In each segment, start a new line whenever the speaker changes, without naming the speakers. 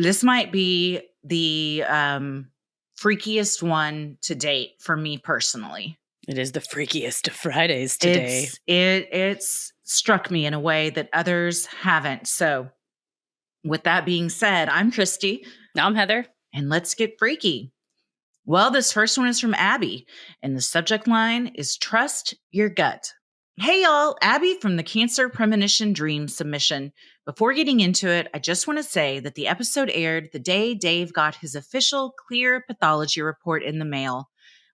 This might be the freakiest one to date for me personally.
It is the freakiest of Fridays today.
It's struck me in a way that others haven't. So, with that being said, I'm Christy,
I'm Heather.
and let's get freaky. Well, this first one is from Abbey, and the subject line is Trust Your Gut. Hey, y'all, Abby from the Cancer Premonition Dream submission. Before getting into it, I just want to say that the episode aired the day Dave got his official clear pathology report in the mail.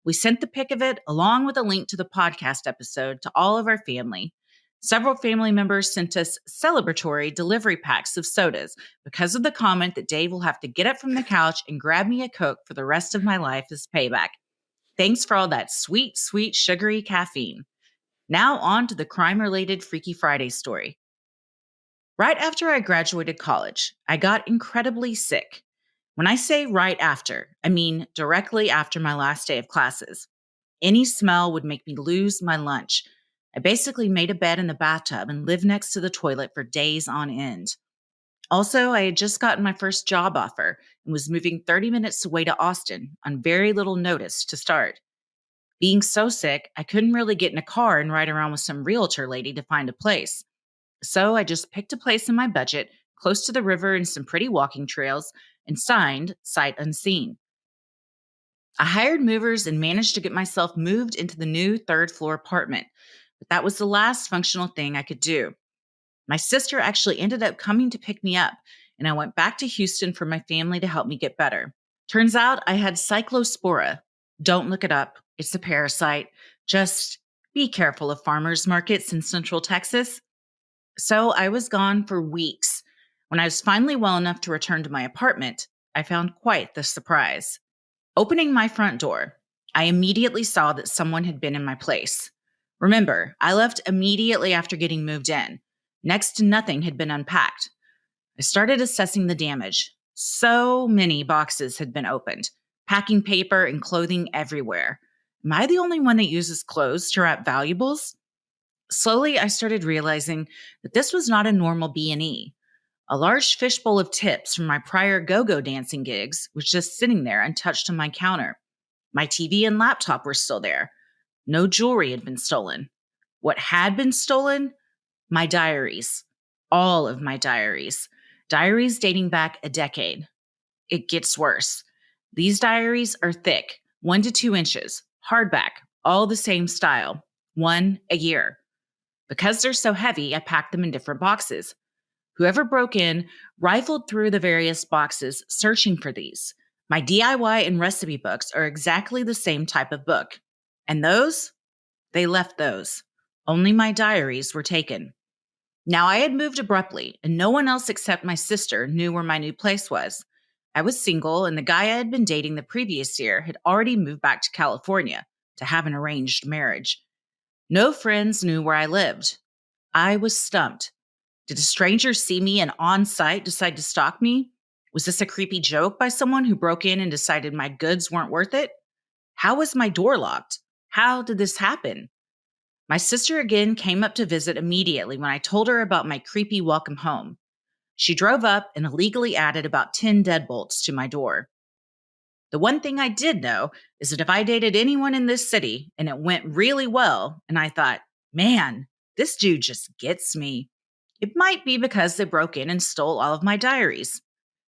We sent the pic of it along with a link to the podcast episode to all of our family. Several family members sent us celebratory delivery packs of sodas because of the comment that Dave will have to get up from the couch and grab me a Coke for the rest of my life as payback. Thanks for all that sweet, sweet, sugary caffeine. Now on to the crime-related Freaky Friday story. Right after I graduated college, I got incredibly sick. When I say right after, I mean directly after my last day of classes. Any smell would make me lose my lunch. I basically made a bed in the bathtub and lived next to the toilet for days on end. Also, I had just gotten my first job offer and was moving 30 minutes away to Austin on very little notice to start. Being so sick, I couldn't really get in a car and ride around with some realtor lady to find a place. So I just picked a place in my budget, close to the river and some pretty walking trails, and signed sight unseen. I hired movers and managed to get myself moved into the new third floor apartment, but that was the last functional thing I could do. My sister actually ended up coming to pick me up, and I went back to Houston for my family to help me get better. Turns out I had cyclospora. Don't look it up. It's a parasite. Just be careful of farmers markets in Central Texas. So I was gone for weeks. When I was finally well enough to return to my apartment, I found quite the surprise. Opening my front door, I immediately saw that someone had been in my place. Remember, I left immediately after getting moved in. Next to nothing had been unpacked. I started assessing the damage. So many boxes had been opened, packing paper and clothing everywhere. Am I the only one that uses clothes to wrap valuables? Slowly, I started realizing that this was not a normal B&E. A large fishbowl of tips from my prior go-go dancing gigs was just sitting there untouched on my counter. My TV and laptop were still there. No jewelry had been stolen. What had been stolen? My diaries. All of my diaries. Diaries dating back a decade. It gets worse. These diaries are thick, 1 to 2 inches, hardback, all the same style, one a year. Because they're so heavy, I packed them in different boxes. Whoever broke in rifled through the various boxes searching for these. My DIY and recipe books are exactly the same type of book. And those? They left those. Only my diaries were taken. Now, I had moved abruptly, and no one else except my sister knew where my new place was. I was single, and the guy I had been dating the previous year had already moved back to California to have an arranged marriage. No friends knew where I lived. I was stumped. Did a stranger see me and on site decide to stalk me? Was this a creepy joke by someone who broke in and decided my goods weren't worth it? How was my door locked? How did this happen? My sister again came up to visit immediately when I told her about my creepy welcome home. She drove up and illegally added about 10 deadbolts to my door. The one thing I did know is that if I dated anyone in this city and it went really well, and I thought, man, this dude just gets me, it might be because they broke in and stole all of my diaries.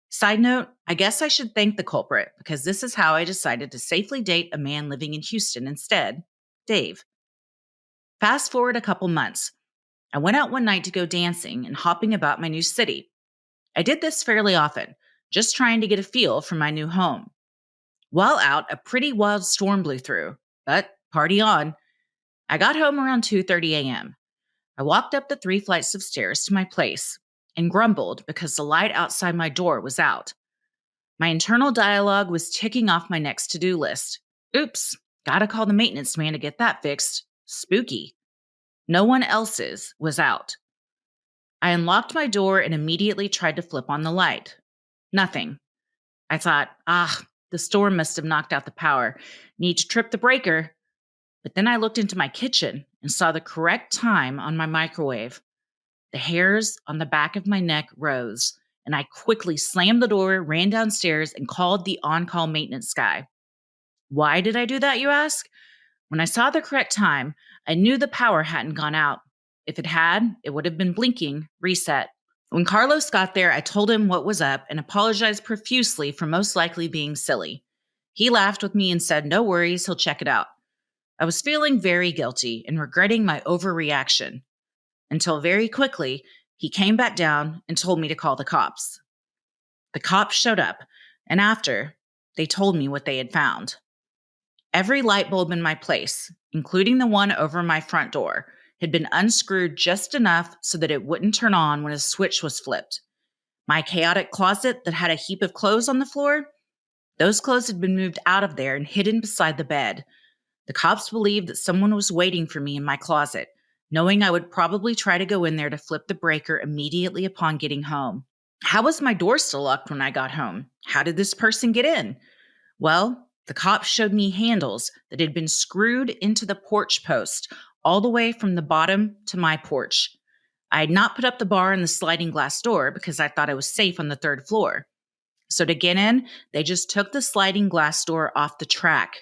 Side note, I guess I should thank the culprit because this is how I decided to safely date a man living in Houston instead, Dave. Fast forward a couple months. I went out one night to go dancing and hopping about my new city. I did this fairly often, just trying to get a feel for my new home. While out, a pretty wild storm blew through, but party on. I got home around 2:30 a.m. I walked up the 3 flights of stairs to my place and grumbled because the light outside my door was out. My internal dialogue was ticking off my next to-do list. Oops, gotta call the maintenance man to get that fixed. Spooky. No one else's was out. I unlocked my door and immediately tried to flip on the light. Nothing. I thought, the storm must have knocked out the power. Need to trip the breaker. But then I looked into my kitchen and saw the correct time on my microwave. The hairs on the back of my neck rose, and I quickly slammed the door, ran downstairs, and called the on-call maintenance guy. Why did I do that, you ask? When I saw the correct time, I knew the power hadn't gone out. If it had, it would have been blinking, reset. When Carlos got there, I told him what was up and apologized profusely for most likely being silly. He laughed with me and said, no worries, he'll check it out. I was feeling very guilty and regretting my overreaction until very quickly he came back down and told me to call the cops. The cops showed up, and after, they told me what they had found. Every light bulb in my place, including the one over my front door, had been unscrewed just enough so that it wouldn't turn on when a switch was flipped. My chaotic closet that had a heap of clothes on the floor, those clothes had been moved out of there and hidden beside the bed. The cops believed that someone was waiting for me in my closet, knowing I would probably try to go in there to flip the breaker immediately upon getting home. How was my door still locked when I got home? How did this person get in? Well, the cops showed me handles that had been screwed into the porch post all the way from the bottom to my porch. I had not put up the bar in the sliding glass door because I thought I was safe on the third floor. So to get in, they just took the sliding glass door off the track.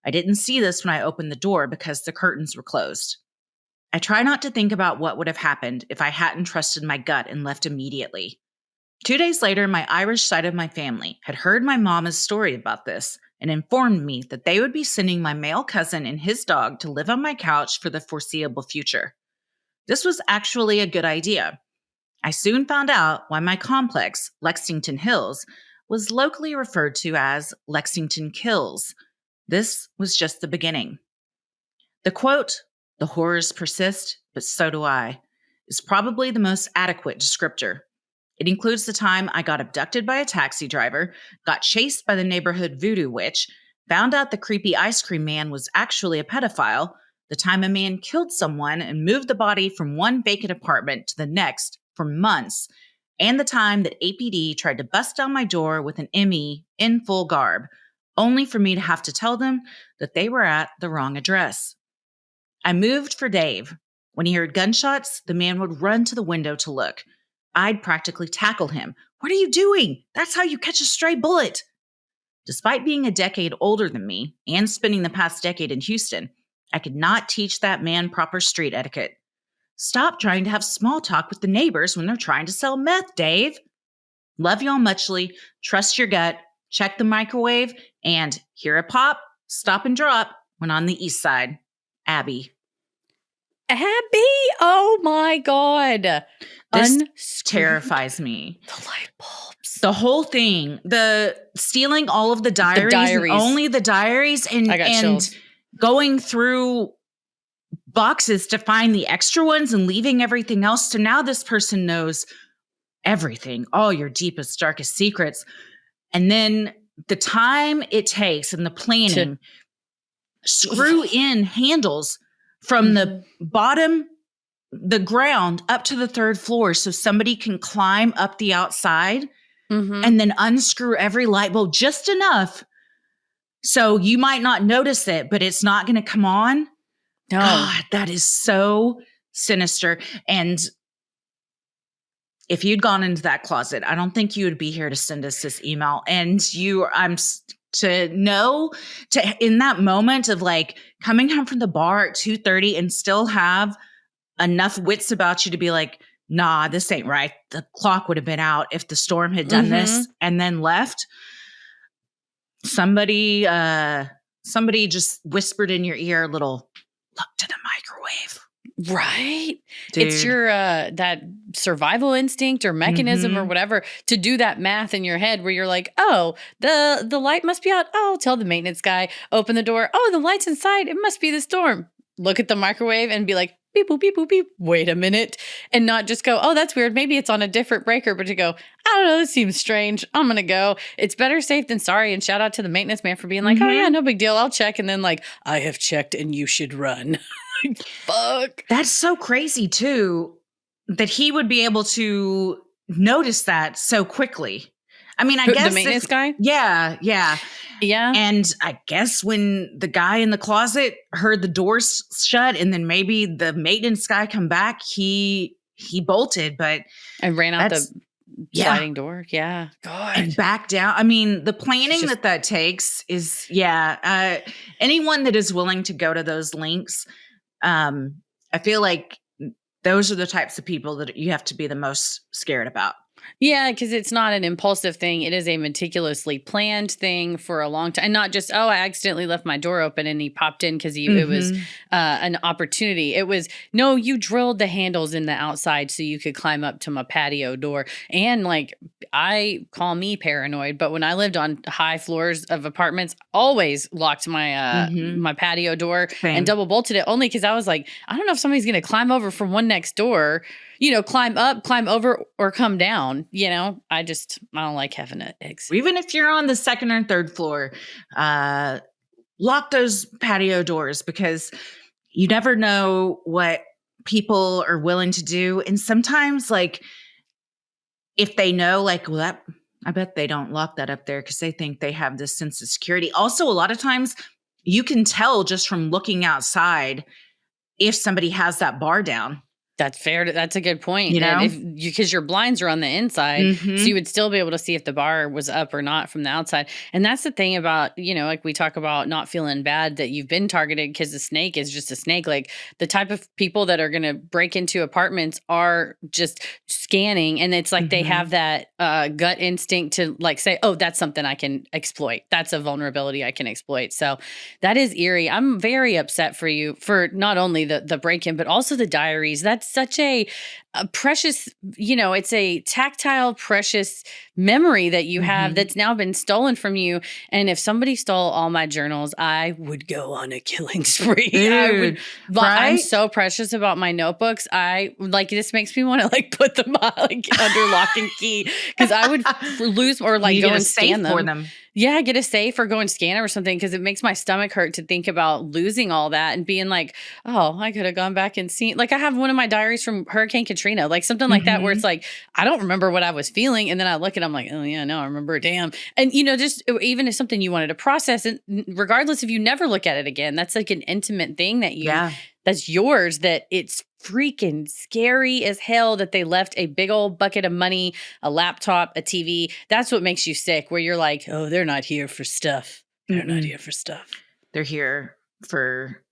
I didn't see this when I opened the door because the curtains were closed. I try not to think about what would have happened if I hadn't trusted my gut and left immediately. 2 days later, my Irish side of my family had heard my mama's story about this and informed me that they would be sending my male cousin and his dog to live on my couch for the foreseeable future. This was actually a good idea. I soon found out why my complex, Lexington Hills, was locally referred to as Lexington Kills. This was just the beginning. The quote, "The horrors persist, but so do I," is probably the most adequate descriptor. It includes the time I got abducted by a taxi driver, got chased by the neighborhood voodoo witch, found out the creepy ice cream man was actually a pedophile, the time a man killed someone and moved the body from one vacant apartment to the next for months, and the time that APD tried to bust down my door with an ME in full garb, only for me to have to tell them that they were at the wrong address. I moved for Dave. When he heard gunshots, the man would run to the window to look. I'd practically tackle him. "What are you doing? That's how you catch a stray bullet." Despite being a decade older than me and spending the past decade in Houston, I could not teach that man proper street etiquette. "Stop trying to have small talk with the neighbors when they're trying to sell meth, Dave." Love y'all muchly. Trust your gut. Check the microwave. And hear a pop, stop and drop when on the east side. Abbey.
Abbey? Oh my God.
This terrifies me.
The light bulbs.
The whole thing, the stealing all of the diaries. And only the diaries, and
chills.
Going through boxes to find the extra ones and leaving everything else. So now this person knows everything, all your deepest, darkest secrets. And then the time it takes and the planning, screw in handles from the bottom, the ground up to the third floor so somebody can climb up the outside and then unscrew every light bulb just enough so you might not notice it, but it's not going to come on.
No.
God, that is so sinister. And if you'd gone into that closet, I don't think you would be here to send us this email. And to know, in that moment of like coming home from the bar at 2:30 and still have enough wits about you to be like, nah, this ain't right. The clock would have been out if the storm had done this and then left. Somebody just whispered in your ear a little, "Look to the microwave."
Right.
Dude.
It's your that survival instinct or mechanism or whatever to do that math in your head where you're like, oh, the light must be out. Oh, tell the maintenance guy, open the door. Oh, the light's inside. It must be the storm. Look at the microwave and be like, beep, boop, beep, boop, beep. Wait a minute. And not just go, oh, that's weird. Maybe it's on a different breaker, but to go, I don't know, this seems strange. I'm going to go. It's better safe than sorry. And shout out to the maintenance man for being like, oh yeah, no big deal. I'll check. And then like, I have checked and you should run. Fuck.
That's so crazy too, that he would be able to notice that so quickly. I mean, I guess
the maintenance guy?
Yeah.
Yeah.
And I guess when the guy in the closet heard the doors shut and then maybe the maintenance guy come back, he bolted, but
I ran out sliding door. Yeah.
God. And back down. I mean, the planning that takes is, anyone that is willing to go to those links, I feel like those are the types of people that you have to be the most scared about.
Yeah, because it's not an impulsive thing. It is a meticulously planned thing for a long time. And not just, I accidentally left my door open and he popped in because it was an opportunity. It was, no, you drilled the handles in the outside so you could climb up to my patio door. And like, I call me paranoid, but when I lived on high floors of apartments, always locked my my patio door and double bolted it, only because I was like, I don't know if somebody's going to climb over from one next door, climb up, climb over, or come down. I don't like having an exit.
Even if you're on the second or third floor, lock those patio doors, because you never know what people are willing to do. And sometimes, like, if they know, like, well, I bet they don't lock that up there because they think they have this sense of security. Also, a lot of times you can tell just from looking outside if somebody has that bar down.
That's fair. That's a good point. Because your blinds are on the inside, so you would still be able to see if the bar was up or not from the outside. And that's the thing about, like we talk about not feeling bad that you've been targeted because the snake is just a snake. Like, the type of people that are going to break into apartments are just scanning. And it's like they have that gut instinct to like say, oh, that's something I can exploit. That's a vulnerability I can exploit. So that is eerie. I'm very upset for you for not only the break-in, but also the diaries. That's such a precious, it's a tactile, precious memory that you have that's now been stolen from you. And if somebody stole all my journals, I would go on a killing spree.
Dude,
I'm so precious about my notebooks. This makes me want to like put them like under lock and key, because I would lose or like go and scan them.
For them.
Yeah, get a safe or go and scan it or something, because it makes my stomach hurt to think about losing all that and being like, oh, I could have gone back and seen. Like, I have one of my diaries from Hurricane Katrina, like something like that, where it's like, I don't remember what I was feeling. And then I look and I'm like, oh, yeah, no, I remember. Damn. And, just even if something you wanted to process, and regardless if you never look at it again, that's like an intimate thing that that's yours, that it's freaking scary as hell that they left a big old bucket of money, a laptop, a TV. That's what makes you sick, where you're like, oh, they're not here for stuff. They're not here for stuff.
They're here for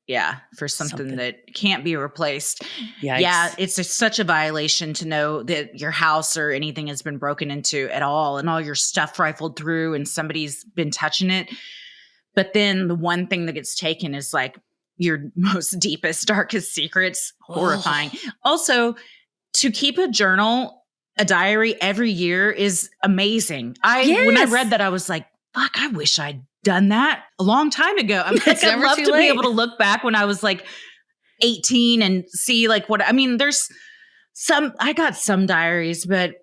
something that can't be replaced.
Yikes.
Yeah, it's such a violation to know that your house or anything has been broken into at all, and all your stuff rifled through and somebody's been touching it. But then the one thing that gets taken is like your most deepest, darkest secrets. Horrifying. Also, to keep a journal, a diary every year is amazing. When I read that, I was like, fuck, I wish I'd done that a long time ago. I'm like, I'd love to be able to look back when I was like 18 and see like I got some diaries, but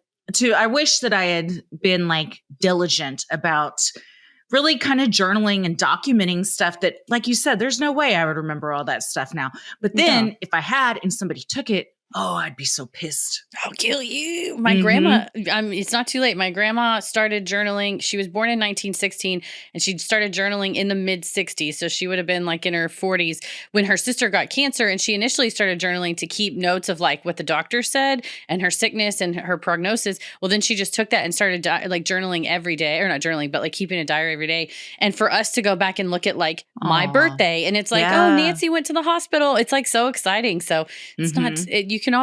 I wish that I had been like diligent about really kind of journaling and documenting stuff that, like you said, there's no way I would remember all that stuff now. But then if I had and somebody took it, oh, I'd be so pissed.
I'll kill you. My grandma, it's not too late. My grandma started journaling. She was born in 1916 and she started journaling in the mid 60s. So she would have been like in her 40s when her sister got cancer. And she initially started journaling to keep notes of like what the doctor said and her sickness and her prognosis. Well, then she just took that and started like journaling every day, or not journaling, but like keeping a diary every day. And for us to go back and look at like my birthday, and it's like, oh, Nancy went to the hospital. It's like so exciting. So it's not,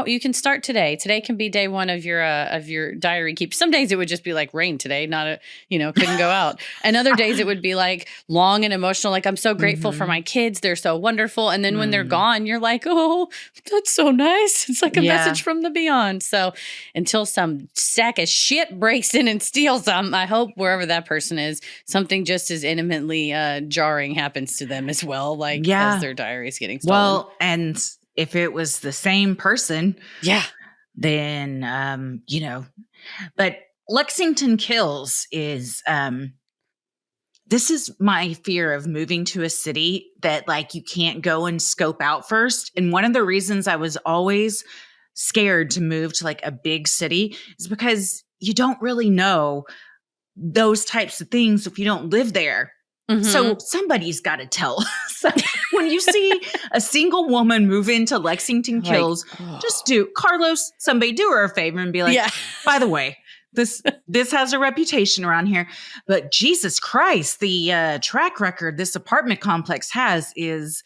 you can start today. Today can be day one of your diary keep. Some days it would just be like rain today, couldn't go out. And other days it would be like long and emotional. Like, I'm so grateful for my kids. They're so wonderful. And then when they're gone, you're like, oh, that's so nice. It's like a message from the beyond. So until some sack of shit breaks in and steals them, I hope wherever that person is, something just as intimately jarring happens to them as well. Like as their diary is getting stolen.
Well, and if it was the same person, then, but Lexington Kills is, this is my fear of moving to a city that like you can't go and scope out first. And one of the reasons I was always scared to move to like a big city is because you don't really know those types of things if you don't live there. So somebody's got to tell. So when you see a single woman move into Lexington Kills, just somebody do her a favor and be like, by the way, This has a reputation around here, but Jesus Christ, the track record this apartment complex has is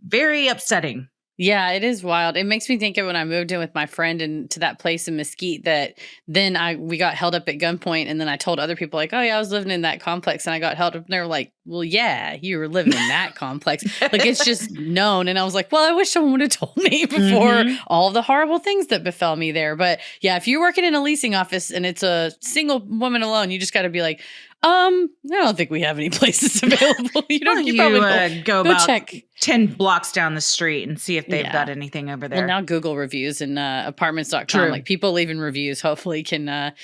very upsetting.
Yeah, it is wild. It makes me think of when I moved in with my friend and to that place in Mesquite that then we got held up at gunpoint, and then I told other people like, "Oh yeah, I was living in that complex and I got held up." And they were like, "Well, yeah, you were living in that complex." Like it's just known. And I was like, "Well, I wish someone would have told me before all the horrible things that befell me there." But yeah, if you're working in a leasing office and it's a single woman alone, you just got to be like, I don't think we have any places available. You probably
go about
check
10 blocks down the street and see if they've got anything over there.
Well, now Google reviews and apartments.com,
True.
like people leaving reviews, hopefully can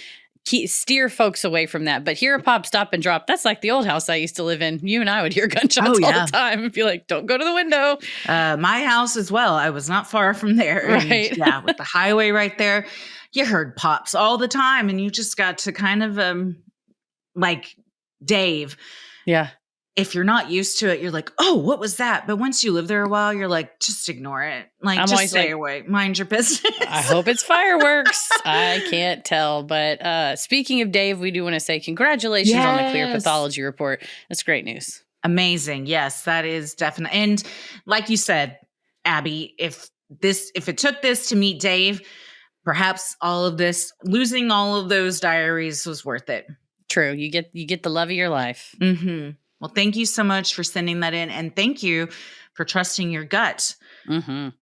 steer folks away from that. But here a pop, stop and drop. That's like the old house I used to live in. You and I would hear gunshots all the time and be like, don't go to the window.
My house as well. I was not far from there.
Right.
And, with the highway right there, you heard pops all the time. And you just got to kind of like Dave.
Yeah.
If you're not used to it, you're like, oh, what was that? But once you live there a while, you're like, just ignore it. Like, just stay away. Mind your business.
I hope it's fireworks. I can't tell. But speaking of Dave, we do want to say congratulations on the clear pathology report. That's great news.
Amazing. Yes, that is definitely. And like you said, Abby, if it took this to meet Dave, perhaps losing all of those diaries was worth it.
True. You get the love of your life.
Mm-hmm. Well, thank you so much for sending that in. And thank you for trusting your gut.
Mm-hmm.